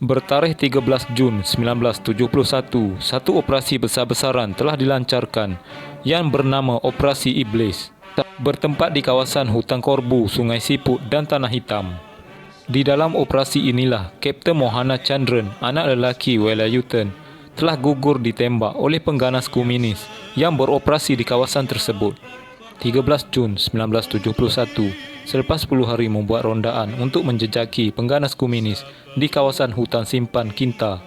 Bertarikh 13 Jun 1971, satu operasi besar-besaran telah dilancarkan yang bernama Operasi Iblis, bertempat di kawasan Hutan Korbu, Sungai Siput dan Tanah Hitam. Di dalam operasi inilah Kapten Mohana Chandran, anak lelaki Welayutan, telah gugur ditembak oleh pengganas komunis yang beroperasi di kawasan tersebut. 13 Jun 1971, selepas 10 hari membuat rondaan untuk menjejaki pengganas komunis di kawasan hutan simpan Kinta.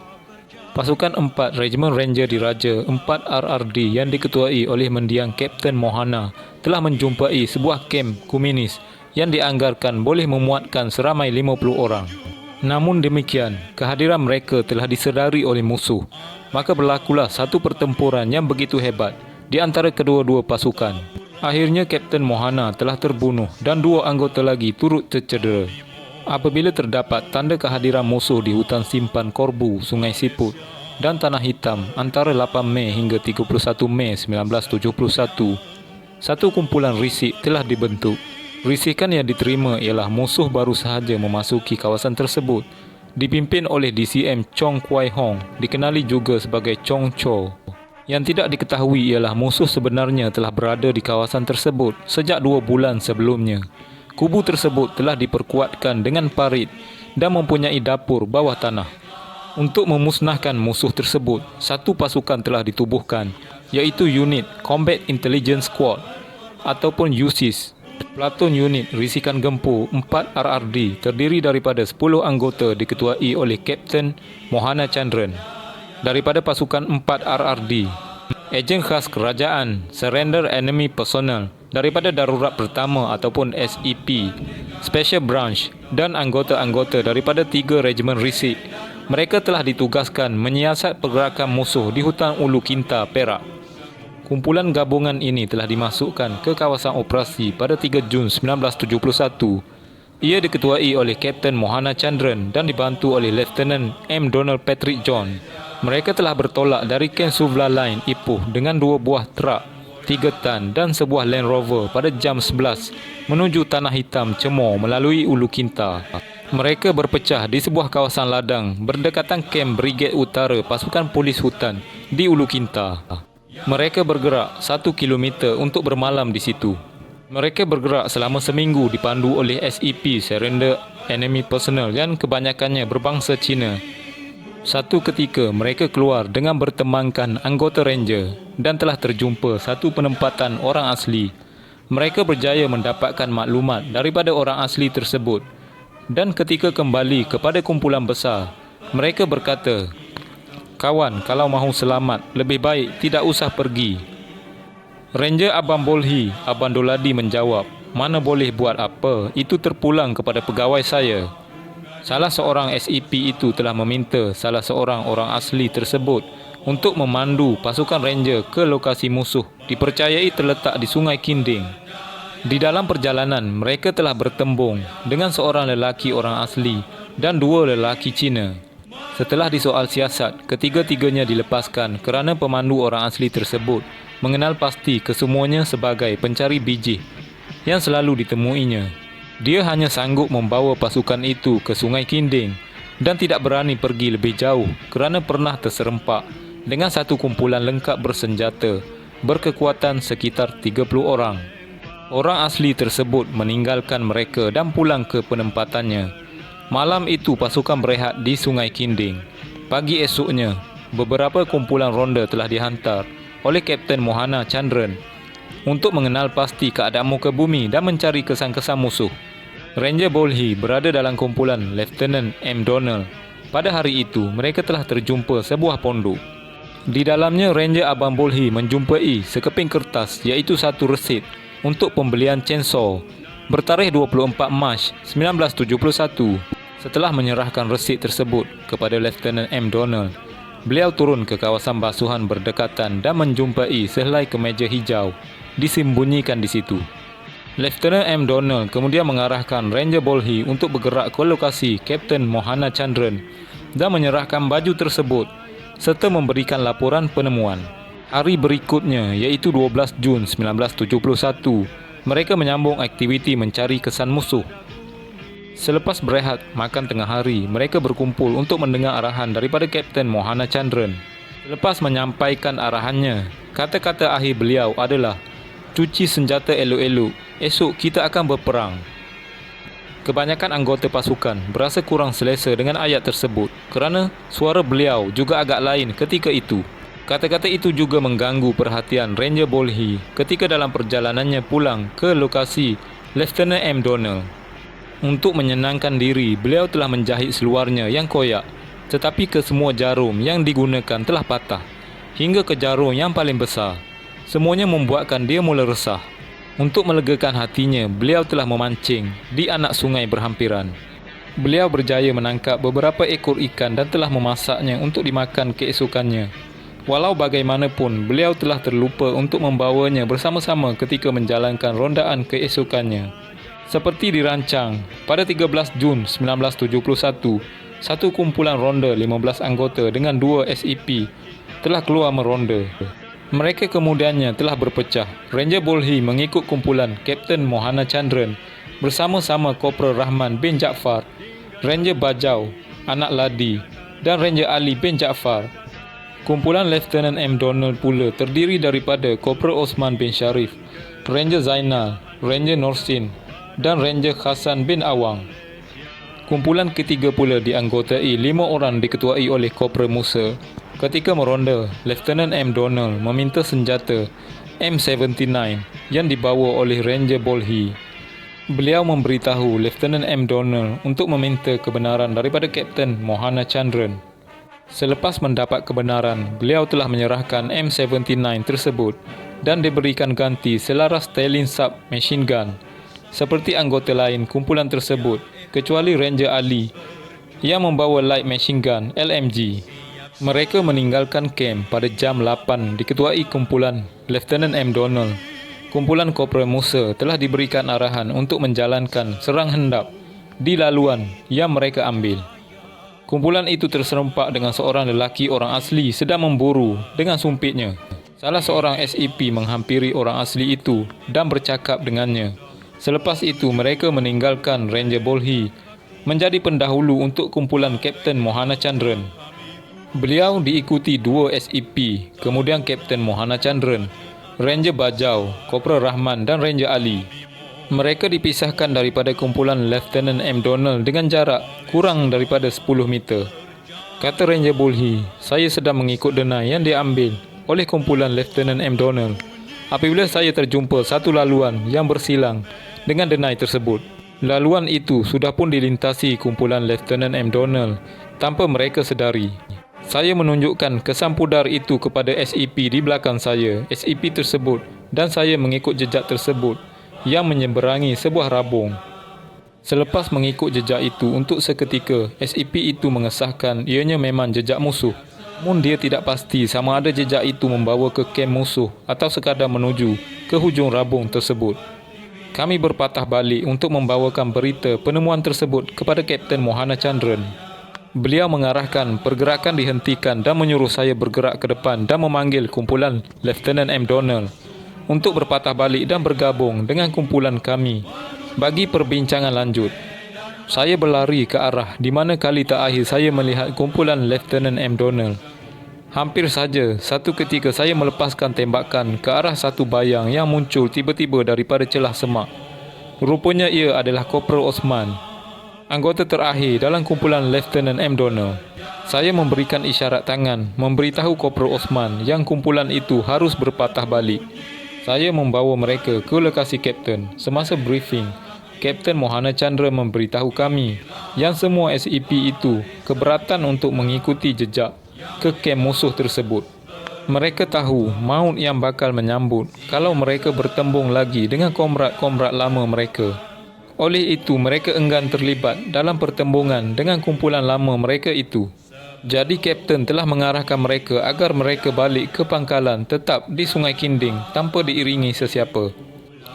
Pasukan 4 Regimen Ranger Diraja 4 RRD yang diketuai oleh mendiang Kapten Mohana telah menjumpai sebuah kem komunis yang dianggarkan boleh memuatkan seramai 50 orang. Namun demikian, kehadiran mereka telah disedari oleh musuh, maka berlakulah satu pertempuran yang begitu hebat di antara kedua-dua pasukan. Akhirnya Kapten Mohana telah terbunuh dan 2 anggota lagi turut tercedera. Apabila terdapat tanda kehadiran musuh di hutan simpan Korbu, Sungai Siput dan Tanah Hitam antara 8 Mei hingga 31 Mei 1971, satu kumpulan risik telah dibentuk. Risikan yang diterima ialah musuh baru sahaja memasuki kawasan tersebut, dipimpin oleh DCM Chong Kwai Hong, dikenali juga sebagai Chong Cho. Yang tidak diketahui ialah musuh sebenarnya telah berada di kawasan tersebut sejak 2 bulan sebelumnya. Kubu tersebut telah diperkuatkan dengan parit dan mempunyai dapur bawah tanah. Untuk memusnahkan musuh tersebut, satu pasukan telah ditubuhkan, iaitu Unit Combat Intelligence Squad ataupun USIS. Pelaton unit risikan gempur 4 RRD terdiri daripada 10 anggota diketuai oleh Kapten Mohana Chandran. Daripada pasukan 4 RRD, ejen khas kerajaan, Surrender Enemy Personnel daripada darurat pertama ataupun SEP, Special Branch dan anggota-anggota daripada 3 regimen risik. Mereka telah ditugaskan menyiasat pergerakan musuh di hutan Ulu Kinta, Perak. Kumpulan gabungan ini telah dimasukkan ke kawasan operasi pada 3 Jun 1971. Ia diketuai oleh Kapten Mohana Chandran dan dibantu oleh Lieutenant M. Donald Patrick John. Mereka telah bertolak dari Ken Suvla Line Ipoh dengan 2 buah trak 3 tan dan sebuah Land Rover pada jam 11 menuju Tanah Hitam Cemor melalui Ulu Kinta. Mereka berpecah di sebuah kawasan ladang berdekatan kem Brigade Utara Pasukan Polis Hutan di Ulu Kinta. Mereka bergerak 1 kilometer untuk bermalam di situ. Mereka bergerak selama seminggu dipandu oleh SEP, Surrender Enemy Personnel yang kebanyakannya berbangsa Cina. Satu ketika mereka keluar dengan bertemankan anggota ranger dan telah terjumpa satu penempatan orang asli. Mereka berjaya mendapatkan maklumat daripada orang asli tersebut dan ketika kembali kepada kumpulan besar, mereka berkata, "Kawan, kalau mahu selamat, lebih baik tidak usah pergi." Ranger Abang Bolhi, Abang Doladi menjawab, "Mana boleh buat apa, itu terpulang kepada pegawai saya." Salah seorang SEP itu telah meminta salah seorang orang asli tersebut untuk memandu pasukan ranger ke lokasi musuh dipercayai terletak di Sungai Kinding. Di dalam perjalanan, mereka telah bertembung dengan seorang lelaki orang asli dan 2 lelaki Cina. Setelah disoal siasat, ketiga-tiganya dilepaskan kerana pemandu orang asli tersebut mengenal pasti kesemuanya sebagai pencari biji yang selalu ditemuinya. Dia hanya sanggup membawa pasukan itu ke Sungai Kinding dan tidak berani pergi lebih jauh kerana pernah terserempak dengan satu kumpulan lengkap bersenjata berkekuatan sekitar 30 orang. Orang asli tersebut meninggalkan mereka dan pulang ke penempatannya. Malam itu pasukan berehat di Sungai Kinding. Pagi esoknya, beberapa kumpulan ronda telah dihantar oleh Kapten Mohana Chandran untuk mengenal pasti keadaan muka bumi dan mencari kesan-kesan musuh. Ranger Bolhi berada dalam kumpulan Lieutenant M. Donald. Pada hari itu, mereka telah terjumpa sebuah pondok. Di dalamnya, Ranger Abang Bolhi menjumpai sekeping kertas iaitu satu resit untuk pembelian chainsaw bertarikh 24 Mac 1971. Setelah menyerahkan resit tersebut kepada Lieutenant M. Donald, beliau turun ke kawasan basuhan berdekatan dan menjumpai sehelai kemeja hijau disembunyikan di situ. Lieutenant M. Donald kemudian mengarahkan Ranger Bolhi untuk bergerak ke lokasi Kapten Mohana Chandran dan menyerahkan baju tersebut serta memberikan laporan penemuan. Hari berikutnya iaitu 12 Jun 1971, mereka menyambung aktiviti mencari kesan musuh. Selepas berehat makan tengah hari, mereka berkumpul untuk mendengar arahan daripada Kapten Mohana Chandran. Selepas menyampaikan arahannya, kata-kata akhir beliau adalah, "Cuci senjata elok-elok, esok kita akan berperang." Kebanyakan anggota pasukan berasa kurang selesa dengan ayat tersebut kerana suara beliau juga agak lain ketika itu. Kata-kata itu juga mengganggu perhatian Ranger Bolhi ketika dalam perjalanannya pulang ke lokasi Lieutenant M. Donald. Untuk menyenangkan diri, beliau telah menjahit seluarnya yang koyak, tetapi kesemua jarum yang digunakan telah patah, hingga ke jarum yang paling besar. Semuanya membuatkan dia mula resah. Untuk melegakan hatinya, beliau telah memancing di anak sungai berhampiran. Beliau berjaya menangkap beberapa ekor ikan dan telah memasaknya untuk dimakan keesokannya. Walau bagaimanapun, beliau telah terlupa untuk membawanya bersama-sama ketika menjalankan rondaan keesokannya. Seperti dirancang, pada 13 Jun 1971, satu kumpulan ronda 15 anggota dengan 2 SEP telah keluar meronda. Mereka kemudiannya telah berpecah. Ranger Bolhi mengikut kumpulan Kapten Mohana Chandran bersama-sama Korporal Rahman bin Jaafar, Ranger Bajau, Anak Ladi dan Ranger Ali bin Jaafar. Kumpulan Lieutenant M. Donald pula terdiri daripada Korporal Osman bin Sharif, Ranger Zainal, Ranger Norsin dan Ranger Hasan bin Awang. Kumpulan ketiga pula dianggotai 5 orang diketuai oleh Korporal Musa. Ketika meronda, Lieutenant M. Donald meminta senjata M79 yang dibawa oleh Ranger Bolhi. Beliau memberitahu Lieutenant M. Donald untuk meminta kebenaran daripada Kapten Mohana Chandran. Selepas mendapat kebenaran, beliau telah menyerahkan M79 tersebut dan diberikan ganti selaras Stalin Sub Machine Gun seperti anggota lain kumpulan tersebut, kecuali Ranger Ali yang membawa Light Machine Gun LMG. Mereka meninggalkan kem pada jam 8 diketuai kumpulan Lieutenant M. Donald. Kumpulan Korporal Musa telah diberikan arahan untuk menjalankan serang hendap di laluan yang mereka ambil. Kumpulan itu terserempak dengan seorang lelaki orang asli sedang memburu dengan sumpitnya. Salah seorang SEP menghampiri orang asli itu dan bercakap dengannya. Selepas itu mereka meninggalkan Ranger Bolhi menjadi pendahulu untuk kumpulan Kapten Mohana Chandran. Beliau diikuti 2 SEP, kemudian Kapten Mohana Chandran, Ranger Bajau, Korporal Rahman dan Ranger Ali. Mereka dipisahkan daripada kumpulan Lieutenant M. Donald dengan jarak kurang daripada 10 meter. Kata Ranger Bolhi, "Saya sedang mengikut denai yang diambil oleh kumpulan Lieutenant M. Donald apabila saya terjumpa satu laluan yang bersilang dengan denai tersebut. Laluan itu sudah pun dilintasi kumpulan Lieutenant M. Donald tanpa mereka sedari. Saya menunjukkan kesan pudar itu kepada SEP di belakang saya, SEP tersebut, dan saya mengikut jejak tersebut yang menyeberangi sebuah rabung. Selepas mengikut jejak itu untuk seketika, SEP itu mengesahkan ianya memang jejak musuh. Namun dia tidak pasti sama ada jejak itu membawa ke kem musuh atau sekadar menuju ke hujung rabung tersebut. Kami berpatah balik untuk membawakan berita penemuan tersebut kepada Kapten Mohana Chandran. Beliau mengarahkan pergerakan dihentikan dan menyuruh saya bergerak ke depan dan memanggil kumpulan Lieutenant M. Donald untuk berpatah balik dan bergabung dengan kumpulan kami bagi perbincangan lanjut. Saya berlari ke arah di mana kali terakhir saya melihat kumpulan Lieutenant M. Donald. Hampir saja satu ketika saya melepaskan tembakan ke arah satu bayang yang muncul tiba-tiba daripada celah semak. Rupanya ia adalah Korporal Osman, anggota terakhir dalam kumpulan Lieutenant M. Donald. Saya memberikan isyarat tangan memberitahu Korporal Osman yang kumpulan itu harus berpatah balik. Saya membawa mereka ke lokasi Kapten. Semasa briefing, Kapten Mohana Chandran memberitahu kami yang semua SEP itu keberatan untuk mengikuti jejak ke kem musuh tersebut. Mereka tahu maut yang bakal menyambut kalau mereka bertembung lagi dengan komrad-komrad lama mereka. Oleh itu, mereka enggan terlibat dalam pertembungan dengan kumpulan lama mereka itu. Jadi, Kapten telah mengarahkan mereka agar mereka balik ke pangkalan tetap di Sungai Kinding tanpa diiringi sesiapa.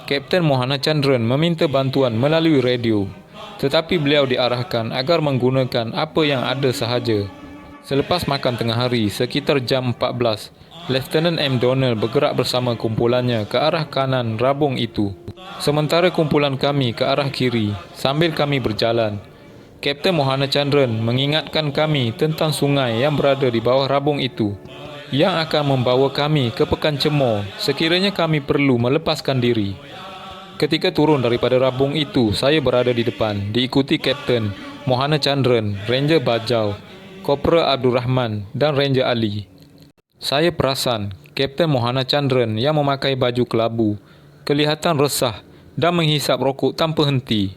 Kapten Mohana Chandran meminta bantuan melalui radio, tetapi beliau diarahkan agar menggunakan apa yang ada sahaja. Selepas makan tengah hari, sekitar jam 14, Lieutenant M. Donald bergerak bersama kumpulannya ke arah kanan rabung itu. Sementara kumpulan kami ke arah kiri, sambil kami berjalan, Kapten Mohana Chandran mengingatkan kami tentang sungai yang berada di bawah rabung itu, yang akan membawa kami ke Pekan Cemor sekiranya kami perlu melepaskan diri. Ketika turun daripada rabung itu, saya berada di depan, diikuti Kapten Mohana Chandran, Ranger Bajau, Kopra Abdul Rahman dan Ranger Ali. Saya perasan Kapten Mohana Chandran yang memakai baju kelabu kelihatan resah dan menghisap rokok tanpa henti.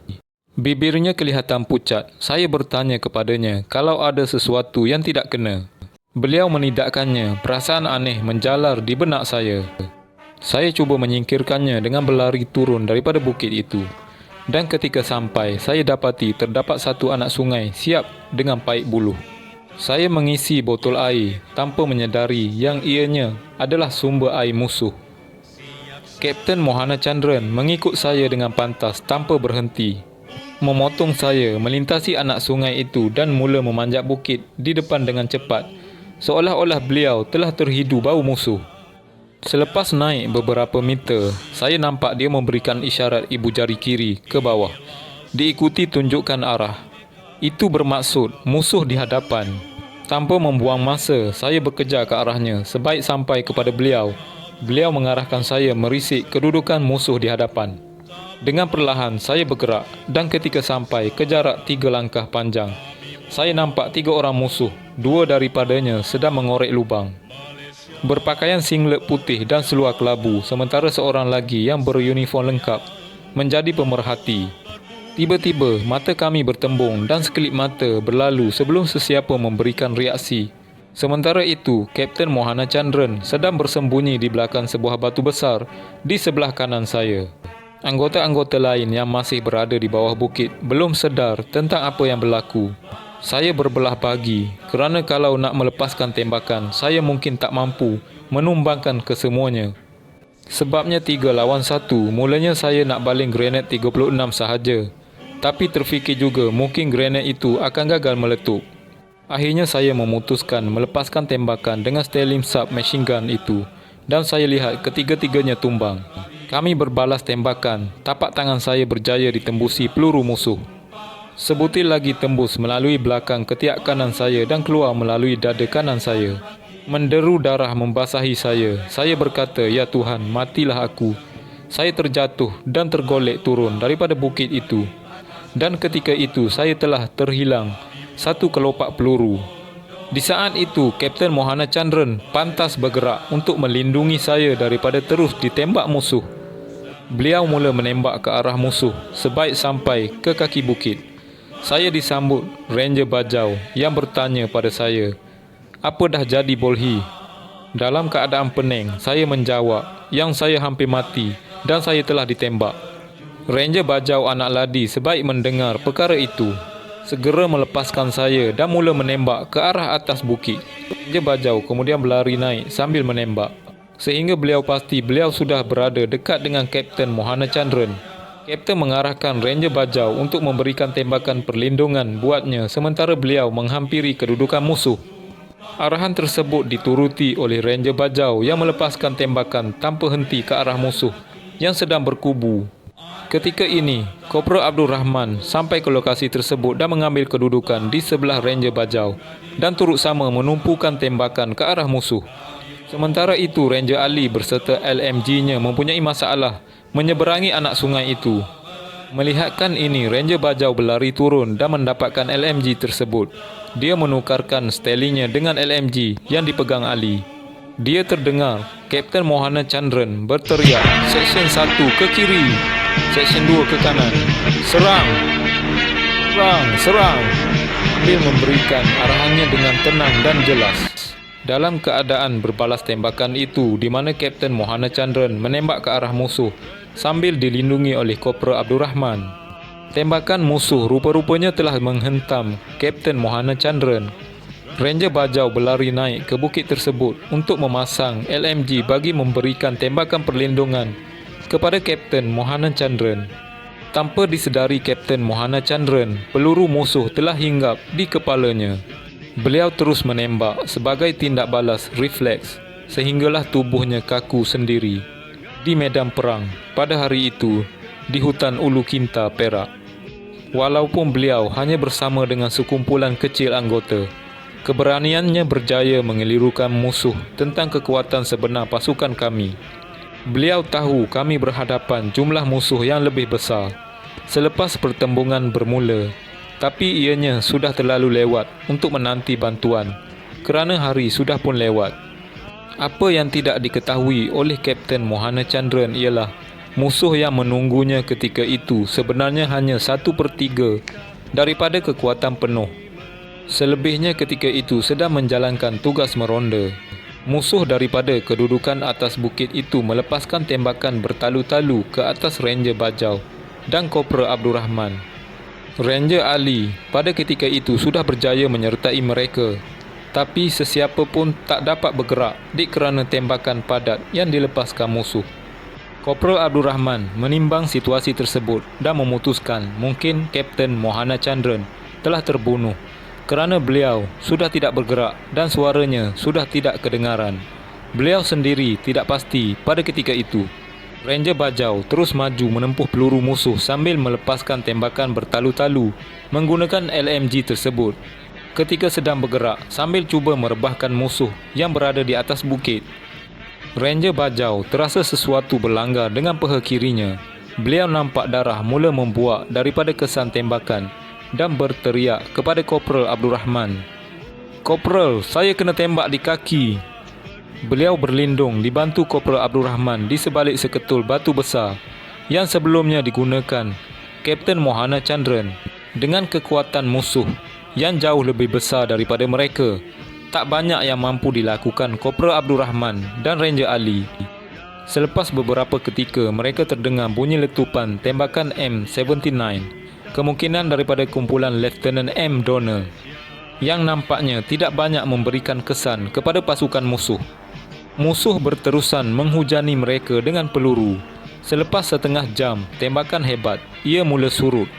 Bibirnya kelihatan pucat. Saya bertanya kepadanya kalau ada sesuatu yang tidak kena. Beliau menidakkannya. Perasaan aneh menjalar di benak saya. Saya cuba menyingkirkannya dengan berlari turun daripada bukit itu. Dan ketika sampai, saya dapati terdapat satu anak sungai siap dengan paip buluh. Saya mengisi botol air tanpa menyedari yang ianya adalah sumber air musuh. Kapten Mohana Chandran mengikut saya dengan pantas tanpa berhenti. Memotong saya melintasi anak sungai itu dan mula memanjat bukit di depan dengan cepat, seolah-olah beliau telah terhidu bau musuh. Selepas naik beberapa meter, saya nampak dia memberikan isyarat ibu jari kiri ke bawah, diikuti tunjukkan arah. Itu bermaksud musuh di hadapan. Tanpa membuang masa, saya berkejar ke arahnya. Sebaik sampai kepada beliau, beliau mengarahkan saya merisik kedudukan musuh di hadapan. Dengan perlahan, saya bergerak dan ketika sampai ke jarak 3 langkah panjang, saya nampak 3 orang musuh, 2 daripadanya sedang mengorek lubang. Berpakaian singlet putih dan seluar kelabu, sementara seorang lagi yang beruniform lengkap menjadi pemerhati. Tiba-tiba, mata kami bertembung dan sekelip mata berlalu sebelum sesiapa memberikan reaksi. Sementara itu, Kapten Mohana Chandran sedang bersembunyi di belakang sebuah batu besar di sebelah kanan saya. Anggota-anggota lain yang masih berada di bawah bukit belum sedar tentang apa yang berlaku. Saya berbelah bagi kerana kalau nak melepaskan tembakan, saya mungkin tak mampu menumbangkan kesemuanya. Sebabnya 3 lawan 1, mulanya saya nak baling granat 36 sahaja. Tapi terfikir juga mungkin granat itu akan gagal meletup. Akhirnya saya memutuskan melepaskan tembakan dengan Sterling submachine gun itu dan saya lihat ketiga-tiganya tumbang. Kami berbalas tembakan, tapak tangan saya berjaya ditembusi peluru musuh. Sebutir lagi tembus melalui belakang ketiak kanan saya dan keluar melalui dada kanan saya. Menderu darah membasahi saya. Saya berkata, "Ya Tuhan, matilah aku." Saya terjatuh dan tergolek turun daripada bukit itu. Dan ketika itu saya telah terhilang satu kelopak peluru. Di saat itu, Kapten Mohana Chandran pantas bergerak untuk melindungi saya daripada terus ditembak musuh. Beliau mula menembak ke arah musuh sebaik sampai ke kaki bukit. Saya disambut Ranger Bajau yang bertanya pada saya, "Apa dah jadi Bolhi?" Dalam keadaan pening, saya menjawab yang saya hampir mati dan saya telah ditembak. Ranger Bajau anak ladi sebaik mendengar perkara itu, segera melepaskan saya dan mula menembak ke arah atas bukit. Ranger Bajau kemudian berlari naik sambil menembak, sehingga beliau pasti beliau sudah berada dekat dengan Kapten Mohana Chandran. Kapten mengarahkan Ranger Bajau untuk memberikan tembakan perlindungan buatnya sementara beliau menghampiri kedudukan musuh. Arahan tersebut dituruti oleh Ranger Bajau yang melepaskan tembakan tanpa henti ke arah musuh yang sedang berkubu. Ketika ini, Kopra Abdul Rahman sampai ke lokasi tersebut dan mengambil kedudukan di sebelah Ranger Bajau dan turut sama menumpukan tembakan ke arah musuh. Sementara itu, Ranger Ali berserta LMG-nya mempunyai masalah menyeberangi anak sungai itu. Melihatkan ini, Ranger Bajau berlari turun dan mendapatkan LMG tersebut. Dia menukarkan Sterling-nya dengan LMG yang dipegang Ali. Dia terdengar Kapten Mohana Chandran berteriak, "Seksyen 1 ke kiri, Seksyen 2 ke kanan, serang, serang, serang," sambil memberikan arahannya dengan tenang dan jelas. Dalam keadaan berbalas tembakan itu, di mana Kapten Mohana Chandran menembak ke arah musuh sambil dilindungi oleh Kopra Abdul Rahman. Tembakan musuh rupa-rupanya telah menghentam Kapten Mohana Chandran. Ranger Bajau berlari naik ke bukit tersebut untuk memasang LMG bagi memberikan tembakan perlindungan kepada Kapten Mohana Chandran. Tanpa disedari Kapten Mohana Chandran, peluru musuh telah hinggap di kepalanya. Beliau terus menembak sebagai tindak balas refleks sehinggalah tubuhnya kaku sendiri. Di medan perang pada hari itu, di hutan Ulu Kinta, Perak. Walaupun beliau hanya bersama dengan sekumpulan kecil anggota, keberaniannya berjaya mengelirukan musuh tentang kekuatan sebenar pasukan kami. Beliau tahu kami berhadapan jumlah musuh yang lebih besar. Selepas pertembungan bermula, tapi ianya sudah terlalu lewat untuk menanti bantuan kerana hari sudah pun lewat. Apa yang tidak diketahui oleh Kapten Mohana Chandran ialah musuh yang menunggunya ketika itu sebenarnya hanya 1/3 daripada kekuatan penuh. Selebihnya ketika itu sedang menjalankan tugas meronda. Musuh daripada kedudukan atas bukit itu melepaskan tembakan bertalu-talu ke atas Ranger Bajau dan Kopra Abdul Rahman. Ranger Ali pada ketika itu sudah berjaya menyertai mereka, tapi sesiapa pun tak dapat bergerak kerana tembakan padat yang dilepaskan musuh. Kopra Abdul Rahman menimbang situasi tersebut dan memutuskan mungkin Kapten Mohana Chandran telah terbunuh kerana beliau sudah tidak bergerak dan suaranya sudah tidak kedengaran. Beliau sendiri tidak pasti pada ketika itu. Ranger Bajau terus maju menempuh peluru musuh sambil melepaskan tembakan bertalu-talu menggunakan LMG tersebut. Ketika sedang bergerak sambil cuba merebahkan musuh yang berada di atas bukit, Ranger Bajau terasa sesuatu berlanggar dengan peha kirinya. Beliau nampak darah mula membuak daripada kesan tembakan dan berteriak kepada Kopral Abdul Rahman, "Kopral, saya kena tembak di kaki." Beliau berlindung dibantu Kopral Abdul Rahman di sebalik seketul batu besar yang sebelumnya digunakan Kapten Mohana Chandran. Dengan kekuatan musuh yang jauh lebih besar daripada mereka, tak banyak yang mampu dilakukan Kopral Abdul Rahman dan Ranger Ali. Selepas beberapa ketika mereka terdengar bunyi letupan tembakan M79, kemungkinan daripada kumpulan Lieutenant M. Donald, yang nampaknya tidak banyak memberikan kesan kepada pasukan musuh. Musuh berterusan menghujani mereka dengan peluru. Selepas setengah jam tembakan hebat, ia mula surut.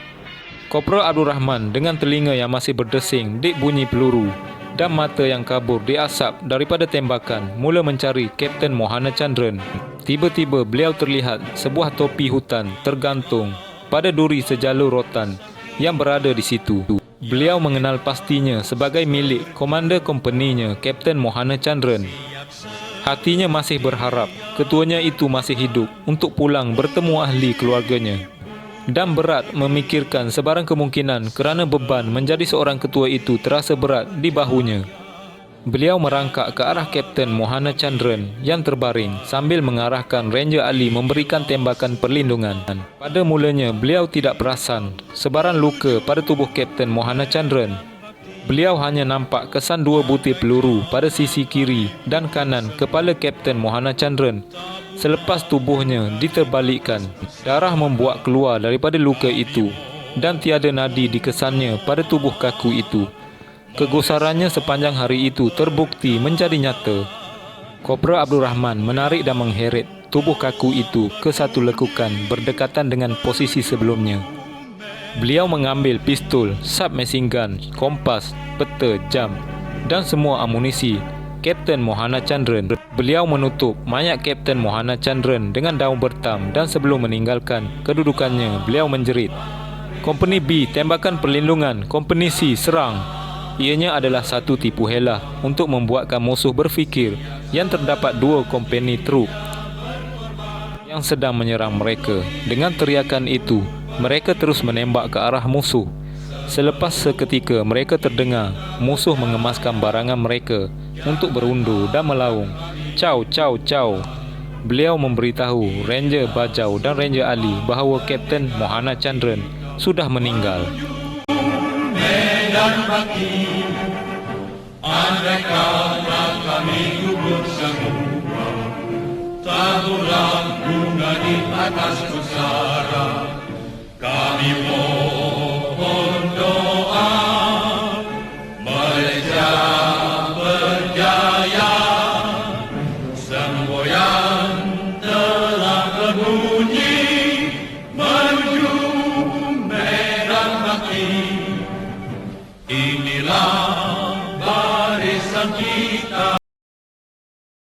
Kopral Abdul Rahman dengan telinga yang masih berdesing bunyi peluru dan mata yang kabur di asap daripada tembakan mula mencari Kapten Mohana Chandran. Tiba-tiba beliau terlihat sebuah topi hutan tergantung pada duri sejalur rotan yang berada di situ. Beliau mengenal pastinya sebagai milik komander kompeninya Kapten Mohana Chandran. Hatinya masih berharap ketuanya itu masih hidup untuk pulang bertemu ahli keluarganya, dan berat memikirkan sebarang kemungkinan kerana beban menjadi seorang ketua itu terasa berat di bahunya. Beliau merangkak ke arah Kapten Mohana Chandran yang terbaring sambil mengarahkan Ranger Ali memberikan tembakan perlindungan. Pada mulanya beliau tidak perasan sebarang luka pada tubuh Kapten Mohana Chandran. Beliau hanya nampak kesan 2 butir peluru pada sisi kiri dan kanan kepala Kapten Mohana Chandran. Selepas tubuhnya diterbalikkan, darah membuak keluar daripada luka itu dan tiada nadi di kesannya pada tubuh kaku itu. Kegusarannya sepanjang hari itu terbukti menjadi nyata. Kopra Abdul Rahman menarik dan mengheret tubuh kaku itu ke satu lekukan berdekatan dengan posisi sebelumnya. Beliau mengambil pistol, submachine gun, kompas, peta, jam dan semua amunisi Kapten Mohana Chandran. Beliau menutup mayat Kapten Mohana Chandran dengan daun bertam dan sebelum meninggalkan kedudukannya, beliau menjerit, "Kompeni B, tembakan perlindungan. Kompeni C, serang." Ianya adalah satu tipu helah untuk membuatkan musuh berfikir yang terdapat 2 kompeni truk yang sedang menyerang mereka. Dengan teriakan itu, mereka terus menembak ke arah musuh. Selepas seketika mereka terdengar musuh mengemaskan barangan mereka untuk berundur dan melaung, "Caw, caw, caw." Beliau memberitahu Ranger Bajau dan Ranger Ali bahawa Kapten Mohana Chandran sudah meninggal. Dan bagi andai kata kami gugur semua, taburlah bunga di atas pusara, kami mohon